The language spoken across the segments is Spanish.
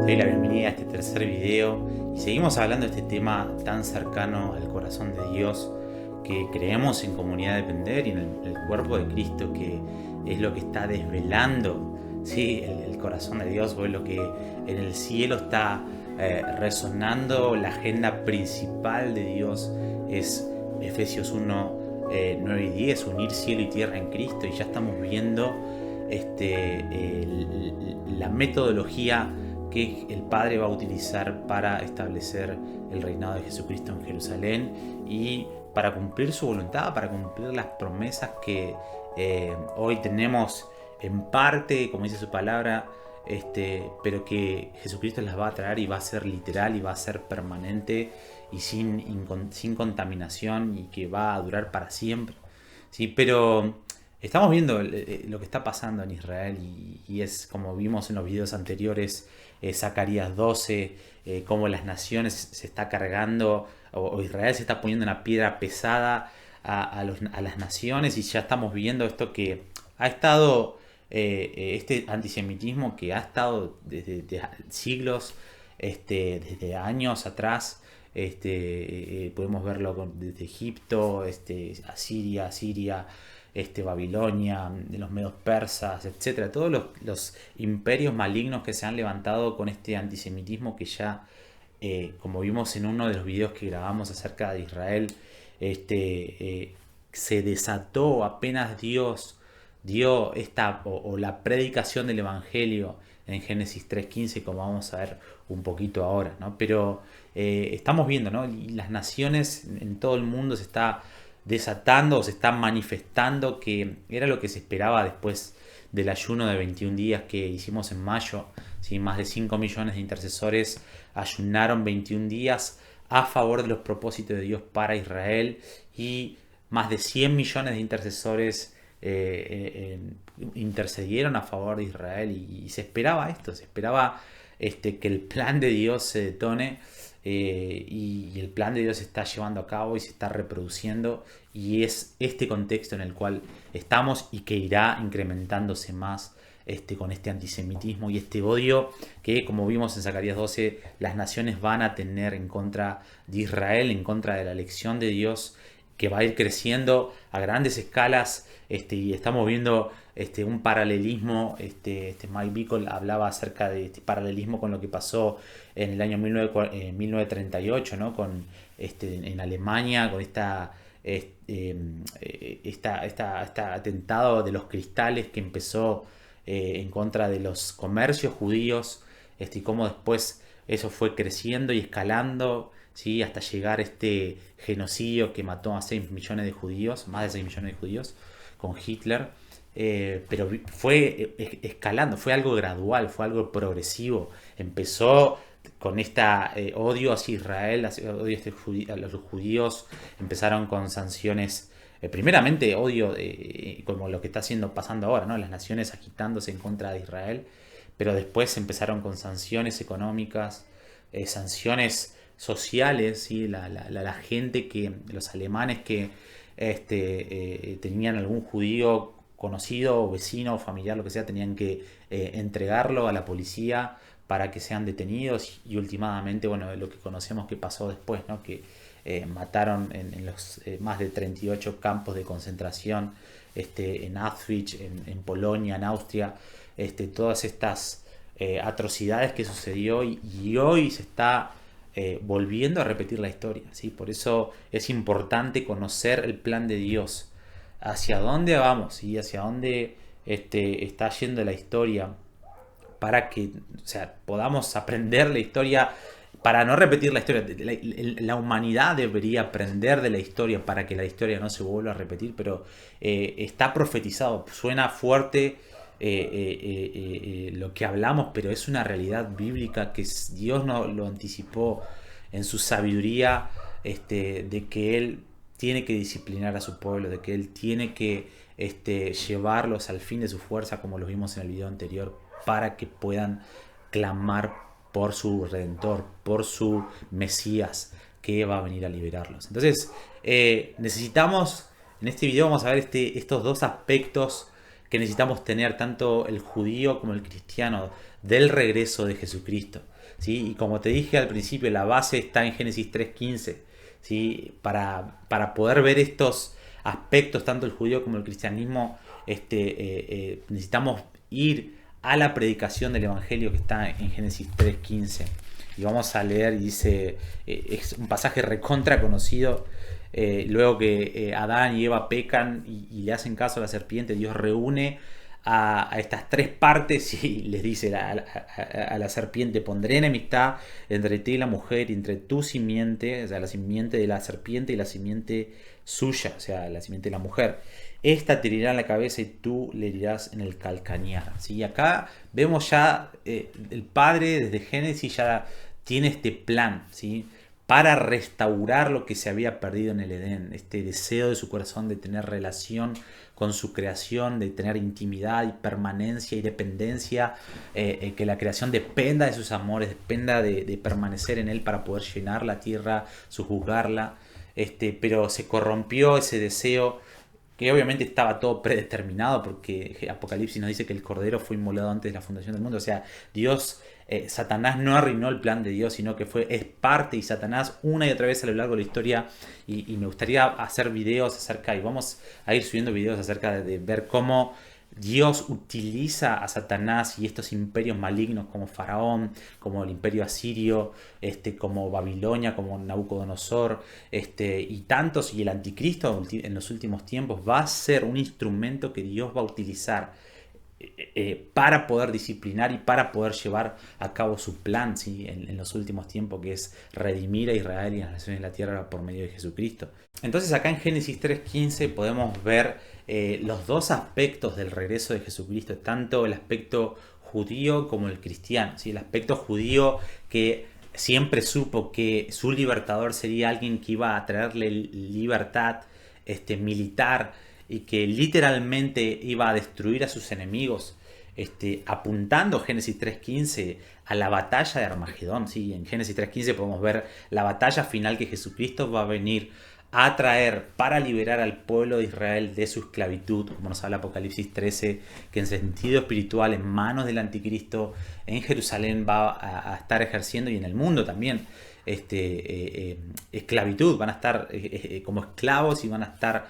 Te doy la bienvenida a este tercer video y seguimos hablando de este tema tan cercano al corazón de Dios que creemos en Comunidad de Pender y en el cuerpo de Cristo, que es lo que está desvelando, ¿sí? el corazón de Dios, o es lo que en el cielo está resonando. La agenda principal de Dios es Efesios 1, 9 y 10, unir cielo y tierra en Cristo, y ya estamos viendo la metodología que el Padre va a utilizar para establecer el reinado de Jesucristo en Jerusalén y para cumplir su voluntad, para cumplir las promesas que hoy tenemos en parte, como dice su palabra, pero que Jesucristo las va a traer y va a ser literal y va a ser permanente y sin contaminación, y que va a durar para siempre. ¿Sí? Pero estamos viendo lo que está pasando en Israel y es como vimos en los videos anteriores, Zacarías 12, cómo las naciones se está cargando, o Israel se está poniendo una piedra pesada a las naciones, y ya estamos viendo esto que ha estado, este antisemitismo que ha estado desde siglos, desde años atrás. Podemos verlo desde Egipto, Asiria, Siria, Babilonia, de los medios persas, etcétera. Todos los imperios malignos que se han levantado con este antisemitismo que ya, como vimos en uno de los videos que grabamos acerca de Israel, se desató apenas Dios dio la predicación del Evangelio en Génesis 3:15, como vamos a ver un poquito ahora, ¿no? Pero estamos viendo, ¿no? Y las naciones en todo el mundo se está desatando, o se está manifestando, que era lo que se esperaba después del ayuno de 21 días que hicimos en mayo. ¿Sí? Más de 5 millones de intercesores ayunaron 21 días a favor de los propósitos de Dios para Israel, y más de 100 millones de intercesores intercedieron a favor de Israel, y se esperaba esto, se esperaba que el plan de Dios se detone, y el plan de Dios se está llevando a cabo y se está reproduciendo, y es este contexto en el cual estamos, y que irá incrementándose más con este antisemitismo y este odio que, como vimos en Zacarías 12, las naciones van a tener en contra de Israel, en contra de la elección de Dios, que va a ir creciendo a grandes escalas, y estamos viendo un paralelismo. Mike Bickle hablaba acerca de este paralelismo con lo que pasó en el año 1938, ¿no? En Alemania, con este atentado de los cristales que empezó en contra de los comercios judíos, y cómo después eso fue creciendo y escalando, ¿sí? Hasta llegar a este genocidio que mató a 6 millones de judíos, más de 6 millones de judíos, con Hitler. Pero fue escalando, fue algo gradual, fue algo progresivo. Empezó con odio hacia Israel, odio a los judíos. Empezaron con sanciones, primeramente odio, como lo que está pasando ahora, ¿no? Las naciones agitándose en contra de Israel, pero después empezaron con sanciones económicas, sanciones sociales, ¿sí? La gente, los alemanes que tenían algún judío conocido o vecino o familiar, lo que sea, tenían que entregarlo a la policía para que sean detenidos, y últimamente, bueno, lo que conocemos que pasó después, ¿no? Que mataron en los más de 38 campos de concentración, en Auschwitz, en Polonia, en Austria, todas estas atrocidades que sucedió, y hoy se está volviendo a repetir la historia, ¿sí? Por eso es importante conocer el plan de Dios, hacia dónde vamos y hacia dónde está yendo la historia, para que, o sea, podamos aprender la historia, para no repetir la historia. La humanidad debería aprender de la historia para que la historia no se vuelva a repetir, pero está profetizado. Suena fuerte lo que hablamos, pero es una realidad bíblica que Dios no lo anticipó en su sabiduría, de que Él tiene que disciplinar a su pueblo, de que Él tiene que llevarlos al fin de su fuerza, como lo vimos en el video anterior, para que puedan clamar por su Redentor, por su Mesías, que va a venir a liberarlos. Entonces, necesitamos, en este video vamos a ver estos dos aspectos que necesitamos tener, tanto el judío como el cristiano, del regreso de Jesucristo. ¿sí? Y como te dije al principio, la base está en Génesis 3:15, ¿sí? Para poder ver estos aspectos, tanto el judío como el cristianismo, necesitamos ir a la predicación del Evangelio que está en Génesis 3:15. Y vamos a leer, y dice, es un pasaje recontra conocido. Luego que Adán y Eva pecan y le hacen caso a la serpiente, Dios reúne a estas tres partes y les dice a la serpiente: pondré enemistad entre ti y la mujer, entre tu simiente, o sea, la simiente de la serpiente y la simiente suya, o sea, la simiente de la mujer. Esta te herirá en la cabeza y tú le herirás en el calcañar. ¿Sí? Acá vemos ya el Padre desde Génesis ya tiene este plan, ¿sí? Para restaurar lo que se había perdido en el Edén, este deseo de su corazón de tener relación con su creación, de tener intimidad y permanencia y dependencia, que la creación dependa de sus amores, dependa de permanecer en él para poder llenar la tierra, sojuzgarla, pero se corrompió ese deseo, que obviamente estaba todo predeterminado, porque Apocalipsis nos dice que el Cordero fue inmolado antes de la fundación del mundo. O sea, Dios, Satanás no arruinó el plan de Dios, sino que es parte, y Satanás una y otra vez a lo largo de la historia, y me gustaría hacer videos acerca, y vamos a ir subiendo videos acerca de ver cómo Dios utiliza a Satanás y estos imperios malignos como Faraón, como el imperio asirio, como Babilonia, como Nabucodonosor, y tantos, y el anticristo en los últimos tiempos va a ser un instrumento que Dios va a utilizar para poder disciplinar y para poder llevar a cabo su plan, ¿sí? en los últimos tiempos, que es redimir a Israel y a las naciones de la tierra por medio de Jesucristo. Entonces acá en Génesis 3:15 podemos ver los dos aspectos del regreso de Jesucristo, tanto el aspecto judío como el cristiano, ¿sí? El aspecto judío, que siempre supo que su libertador sería alguien que iba a traerle libertad militar, y que literalmente iba a destruir a sus enemigos, apuntando Génesis 3:15 a la batalla de Armagedón. ¿Sí? En Génesis 3:15 podemos ver la batalla final que Jesucristo va a venir a traer para liberar al pueblo de Israel de su esclavitud, como nos habla Apocalipsis 13, que en sentido espiritual, en manos del anticristo, en Jerusalén va a estar ejerciendo, y en el mundo también, esclavitud. Van a estar como esclavos, y van a estar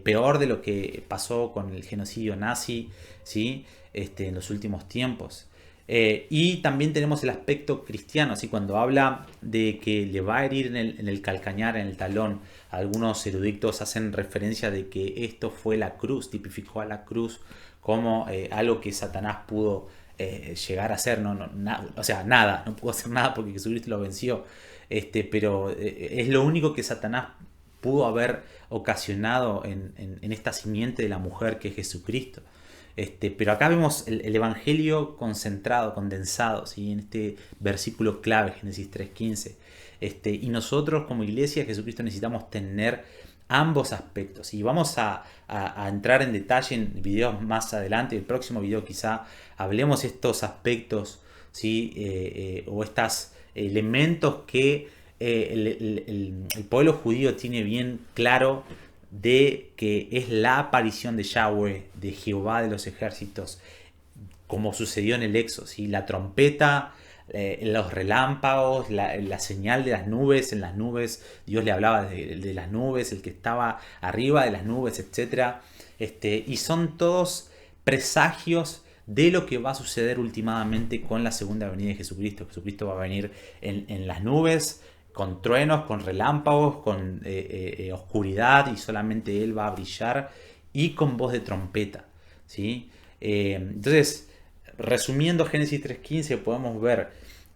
peor de lo que pasó con el genocidio nazi, ¿sí? En los últimos tiempos. Y también tenemos el aspecto cristiano, ¿sí? Cuando habla de que le va a herir en el calcañar, en el talón. Algunos eruditos hacen referencia de que esto fue la cruz, tipificó a la cruz como algo que Satanás pudo llegar a hacer. O sea, nada, no pudo hacer nada porque Jesucristo lo venció. Pero es lo único que Satanás pudo haber ocasionado en esta simiente de la mujer, que es Jesucristo. Pero acá vemos el Evangelio concentrado, condensado, ¿sí? En este versículo clave, Génesis 3:15. Y nosotros como iglesia de Jesucristo necesitamos tener ambos aspectos. Y vamos a entrar en detalle en videos más adelante. El próximo video quizá hablemos estos aspectos, ¿sí? O estos elementos que el pueblo judío tiene bien claro, de que es la aparición de Yahweh, de Jehová de los ejércitos, como sucedió en el Éxodo, ¿sí? La trompeta, los relámpagos, la señal de las nubes. En las nubes Dios le hablaba de las nubes, el que estaba arriba de las nubes, etc. Y son todos presagios de lo que va a suceder últimamente con la segunda venida de Jesucristo. Jesucristo va a venir en las nubes, con truenos, con relámpagos, con oscuridad, y solamente Él va a brillar, y con voz de trompeta, ¿sí? Entonces, resumiendo Génesis 3:15, podemos ver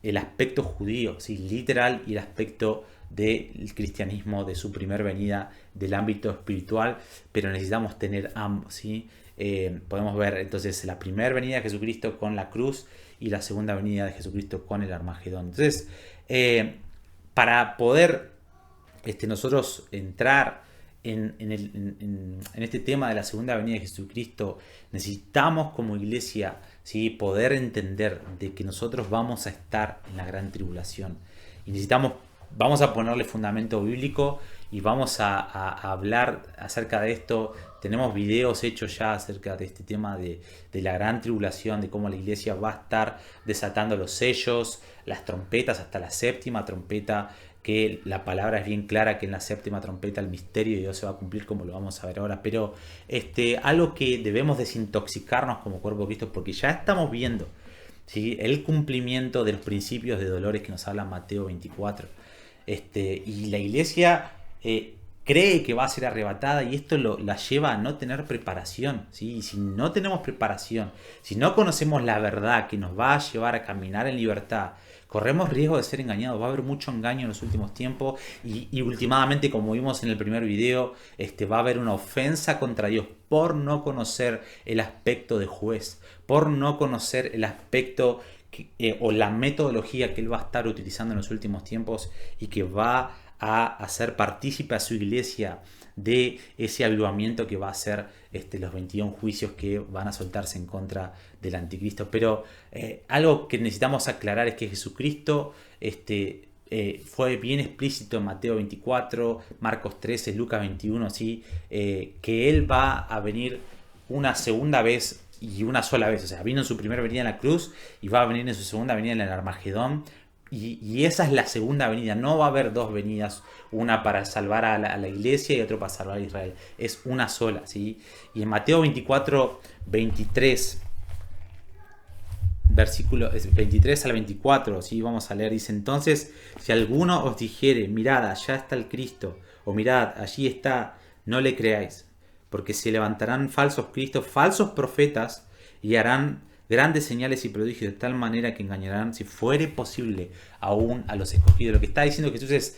el aspecto judío, ¿sí? Literal, y el aspecto del cristianismo, de su primer venida, del ámbito espiritual, pero necesitamos tener ambos, ¿sí? Podemos ver entonces la primera venida de Jesucristo con la cruz, y la segunda venida de Jesucristo con el Armagedón. Entonces, para poder nosotros entrar en este tema de la segunda venida de Jesucristo, necesitamos como iglesia, ¿sí? Poder entender de que nosotros vamos a estar en la gran tribulación, y vamos a ponerle fundamento bíblico, y vamos a hablar acerca de esto tenemos videos hechos ya acerca de este tema de la gran tribulación, de cómo la iglesia va a estar desatando los sellos, las trompetas, hasta la séptima trompeta, que la palabra es bien clara que en la séptima trompeta el misterio de Dios se va a cumplir, como lo vamos a ver ahora. Pero algo que debemos desintoxicarnos como cuerpo de Cristo, porque ya estamos viendo, ¿sí?, el cumplimiento de los principios de dolores que nos habla Mateo 24. Y la iglesia cree que va a ser arrebatada, y esto la lleva a no tener preparación, ¿sí? Y si no tenemos preparación, si no conocemos la verdad que nos va a llevar a caminar en libertad, corremos riesgo de ser engañados. Va a haber mucho engaño en los últimos tiempos, y últimamente, como vimos en el primer video, va a haber una ofensa contra Dios por no conocer el aspecto de juez, por no conocer el aspecto o la metodología que Él va a estar utilizando en los últimos tiempos, y que va a hacer partícipe a su iglesia de ese avivamiento que va a ser los 21 juicios que van a soltarse en contra del anticristo. Pero algo que necesitamos aclarar es que Jesucristo fue bien explícito en Mateo 24, Marcos 13, Lucas 21, ¿sí? Que Él va a venir una segunda vez y una sola vez. O sea, vino en su primera venida en la cruz y va a venir en su segunda venida en el Armagedón. Y esa es la segunda venida. No va a haber dos venidas, una para salvar a la iglesia y otra para salvar a Israel. Es una sola, ¿sí? Y en Mateo 24, 23, versículo 23 al 24, ¿sí? Vamos a leer. Dice: entonces, si alguno os dijere, mirad, allá está el Cristo, o mirad, allí está, no le creáis, porque se levantarán falsos cristos, falsos profetas, y harán grandes señales y prodigios de tal manera que engañarán, si fuere posible, aún a los escogidos. Lo que está diciendo Jesús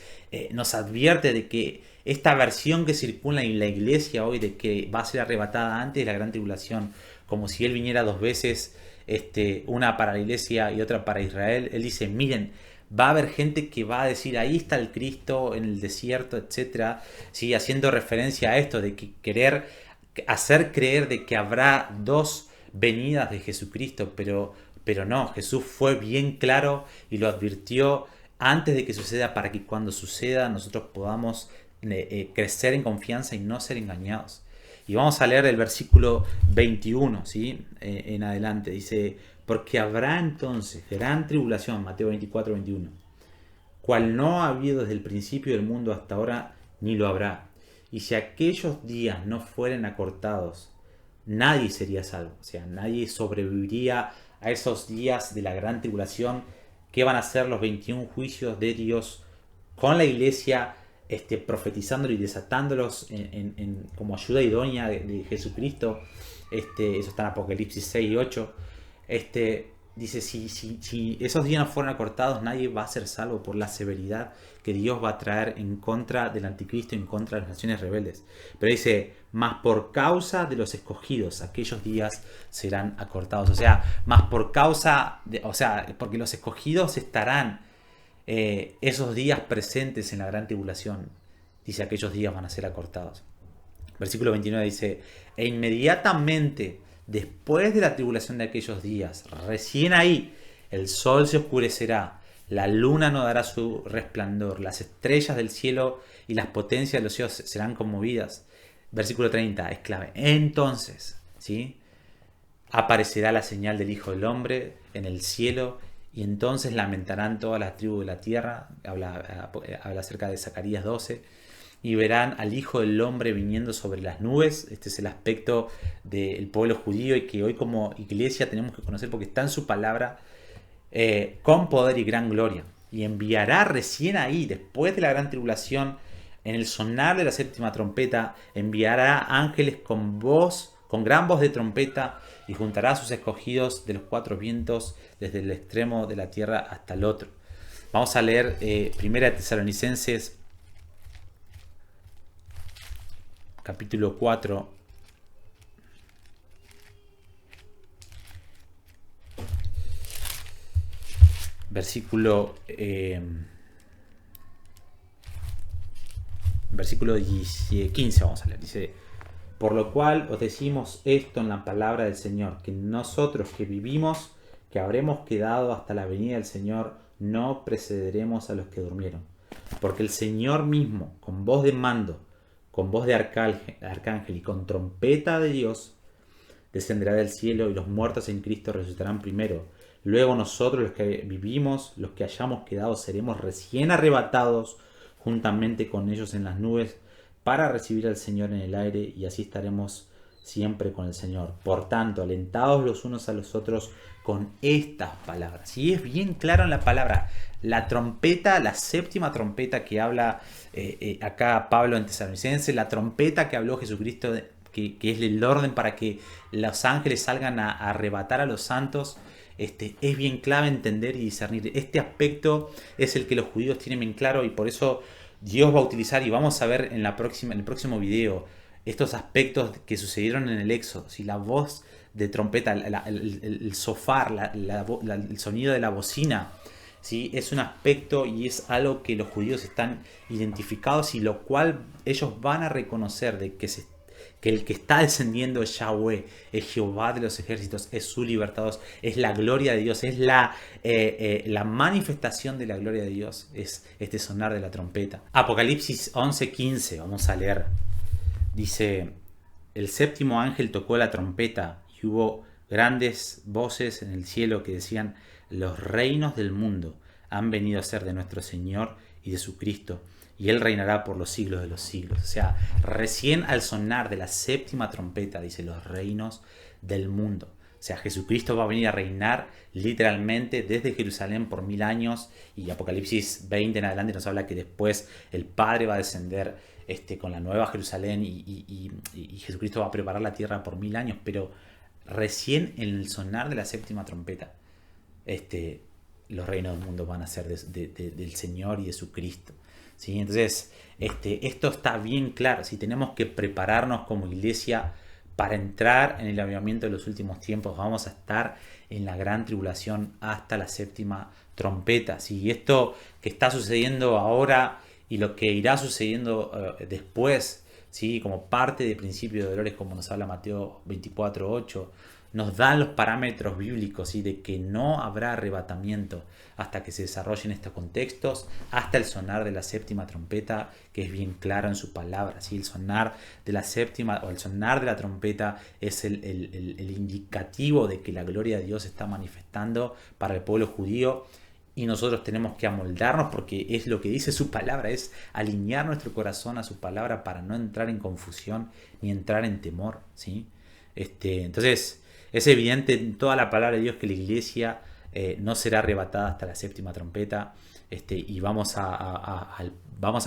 nos advierte de que esta versión que circula en la iglesia hoy, de que va a ser arrebatada antes de la gran tribulación, como si Él viniera dos veces, una para la iglesia y otra para Israel. Él dice: miren, va a haber gente que va a decir, ahí está el Cristo en el desierto, etcétera, ¿sí? Haciendo referencia a esto de que querer hacer creer de que habrá dos venidas de Jesucristo, pero no. Jesús fue bien claro y lo advirtió antes de que suceda, para que cuando suceda nosotros podamos crecer en confianza y no ser engañados. Y vamos a leer el versículo 21, ¿sí? En adelante. Dice: porque habrá entonces gran tribulación, Mateo 24, 21, cual no ha habido desde el principio del mundo hasta ahora, ni lo habrá. Y si aquellos días no fueren acortados, nadie sería salvo. O sea, nadie sobreviviría a esos días de la gran tribulación, que van a ser los 21 juicios de Dios con la iglesia, profetizándolo y desatándolos como ayuda idónea de Jesucristo. Eso está en Apocalipsis 6 y 8. Dice: si esos días no fueron acortados, nadie va a ser salvo por la severidad que Dios va a traer en contra del anticristo, en contra de las naciones rebeldes. Pero dice: más por causa de los escogidos, aquellos días serán acortados. O sea, más por causa porque los escogidos estarán esos días presentes en la gran tribulación. Dice: aquellos días van a ser acortados. Versículo 29 dice: e inmediatamente después de la tribulación de aquellos días, recién ahí, el sol se oscurecerá, la luna no dará su resplandor, las estrellas del cielo y las potencias de los cielos serán conmovidas. Versículo 30, es clave. Entonces, ¿sí?, aparecerá la señal del Hijo del Hombre en el cielo, y entonces lamentarán todas las tribus de la tierra. Habla acerca de Zacarías 12. Y verán al Hijo del Hombre viniendo sobre las nubes. Este es el aspecto del pueblo judío, y que hoy como iglesia tenemos que conocer, porque está en su palabra, con poder y gran gloria. Y enviará recién ahí, después de la gran tribulación, en el sonar de la séptima trompeta, enviará ángeles con gran voz de trompeta, y juntará a sus escogidos de los cuatro vientos, desde el extremo de la tierra hasta el otro. Vamos a leer 1 Tesalonicenses capítulo 4, versículo 15, vamos a leer. Dice: por lo cual os decimos esto en la palabra del Señor, que nosotros que vivimos, que habremos quedado hasta la venida del Señor, no precederemos a los que durmieron. Porque el Señor mismo, con voz de mando, con voz de arcángel y con trompeta de Dios, descenderá del cielo y los muertos en Cristo resucitarán primero. Luego nosotros, los que vivimos, los que hayamos quedado, seremos recién arrebatados juntamente con ellos en las nubes para recibir al Señor en el aire, y así estaremos siempre con el Señor. Por tanto, alentados los unos a los otros con estas palabras. Y es bien claro en la palabra. La trompeta, la séptima trompeta que habla acá Pablo en Tesalonicenses, la trompeta que habló Jesucristo, que es el orden para que los ángeles salgan a arrebatar a los santos. Es bien clave entender y discernir. Este aspecto es el que los judíos tienen bien claro, y por eso Dios va a utilizar, y vamos a ver en el próximo video, estos aspectos que sucedieron en el Éxodo. Si la voz de trompeta, el sofar, el sonido de la bocina, ¿sí? Es un aspecto y es algo que los judíos están identificados, y lo cual ellos van a reconocer de que el que está descendiendo es Yahweh, es Jehová de los ejércitos, es su libertador, es la gloria de Dios, es la manifestación de la gloria de Dios, es este sonar de la trompeta. Apocalipsis 11:15, vamos a leer. Dice: el séptimo ángel tocó la trompeta y hubo grandes voces en el cielo que decían: los reinos del mundo han venido a ser de nuestro Señor y de su Cristo, y Él reinará por los siglos de los siglos. O sea, recién al sonar de la séptima trompeta, dice: los reinos del mundo. O sea, Jesucristo va a venir a reinar literalmente desde Jerusalén por 1000 años, y Apocalipsis 20 en adelante nos habla que después el Padre va a descender con la nueva Jerusalén, y Jesucristo va a preparar la tierra por 1000 años, pero recién en el sonar de la séptima trompeta, los reinos del mundo van a ser del Señor y de su Cristo. ¿Sí? Entonces, esto está bien claro. Si tenemos que prepararnos como iglesia para entrar en el avivamiento de los últimos tiempos, vamos a estar en la gran tribulación hasta la séptima trompeta. ¿Sí? Esto que está sucediendo ahora y lo que irá sucediendo después, ¿sí? Como parte del principio de dolores, como nos habla Mateo 24:8, nos dan los parámetros bíblicos, ¿sí? De que no habrá arrebatamiento hasta que se desarrollen estos contextos, hasta el sonar de la séptima trompeta, que es bien claro en su palabra, ¿sí? El sonar de la séptima o el sonar de la trompeta es el indicativo de que la gloria de Dios se está manifestando para el pueblo judío, y nosotros tenemos que amoldarnos, porque es lo que dice su palabra, es alinear nuestro corazón a su palabra para no entrar en confusión ni entrar en temor, ¿sí? Entonces, es evidente en toda la palabra de Dios que la iglesia no será arrebatada hasta la séptima trompeta, y vamos a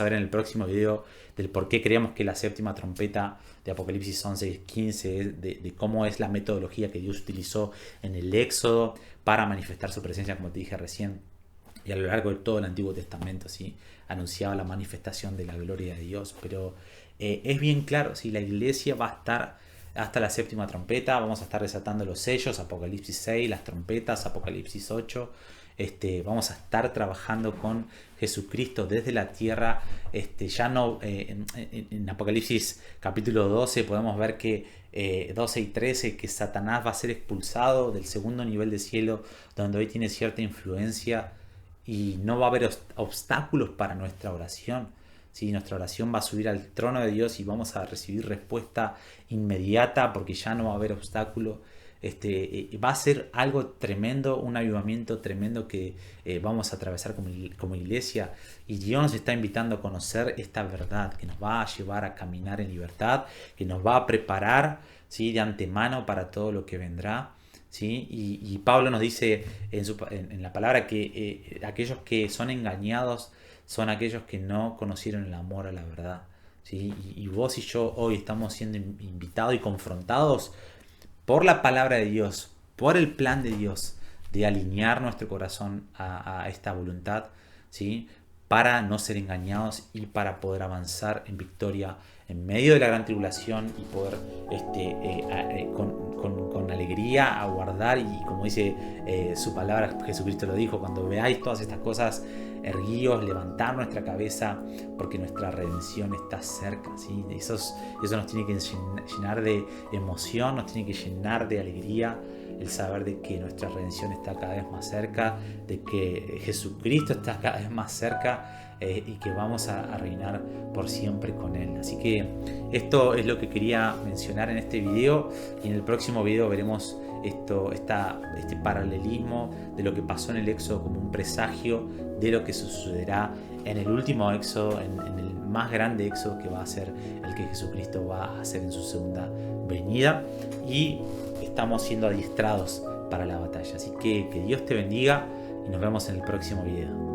ver en el próximo video del por qué creemos que la séptima trompeta de Apocalipsis 11:15 de cómo es la metodología que Dios utilizó en el Éxodo para manifestar su presencia, como te dije recién, y a lo largo de todo el Antiguo Testamento, ¿sí? Anunciaba la manifestación de la gloria de Dios. Pero es bien claro, ¿sí? La iglesia va a estar hasta la séptima trompeta. Vamos a estar desatando los sellos, Apocalipsis 6, las trompetas, Apocalipsis 8. Vamos a estar trabajando con Jesucristo desde la tierra. Ya no en Apocalipsis capítulo 12 podemos ver que 12 y 13, que Satanás va a ser expulsado del segundo nivel de cielo, donde hoy tiene cierta influencia, y no va a haber obstáculos para nuestra oración. ¿Sí? Nuestra oración va a subir al trono de Dios y vamos a recibir respuesta inmediata, porque ya no va a haber obstáculo. Va a ser algo tremendo, un avivamiento tremendo que vamos a atravesar como iglesia, y Dios nos está invitando a conocer esta verdad que nos va a llevar a caminar en libertad, que nos va a preparar, ¿sí? De antemano para todo lo que vendrá. ¿Sí? Y Pablo nos dice en la palabra que aquellos que son engañados son aquellos que no conocieron el amor a la verdad. ¿Sí? Y vos y yo hoy estamos siendo invitados y confrontados por la palabra de Dios, por el plan de Dios, de alinear nuestro corazón a esta voluntad, ¿sí? Para no ser engañados y para poder avanzar en victoria en medio de la gran tribulación, y poder con alegría aguardar, y como dice su palabra, Jesucristo lo dijo: cuando veáis todas estas cosas, erguíos, levantar nuestra cabeza, porque nuestra redención está cerca, ¿sí? Eso nos tiene que llenar de emoción, nos tiene que llenar de alegría, el saber de que nuestra redención está cada vez más cerca, de que Jesucristo está cada vez más cerca, y que vamos a reinar por siempre con Él. Así que esto es lo que quería mencionar en este video, y en el próximo video veremos este paralelismo de lo que pasó en el Éxodo como un presagio de lo que sucederá en el último Éxodo, en el más grande Éxodo, que va a ser el que Jesucristo va a hacer en su segunda venida, y estamos siendo adiestrados para la batalla. Así que Dios te bendiga y nos vemos en el próximo video.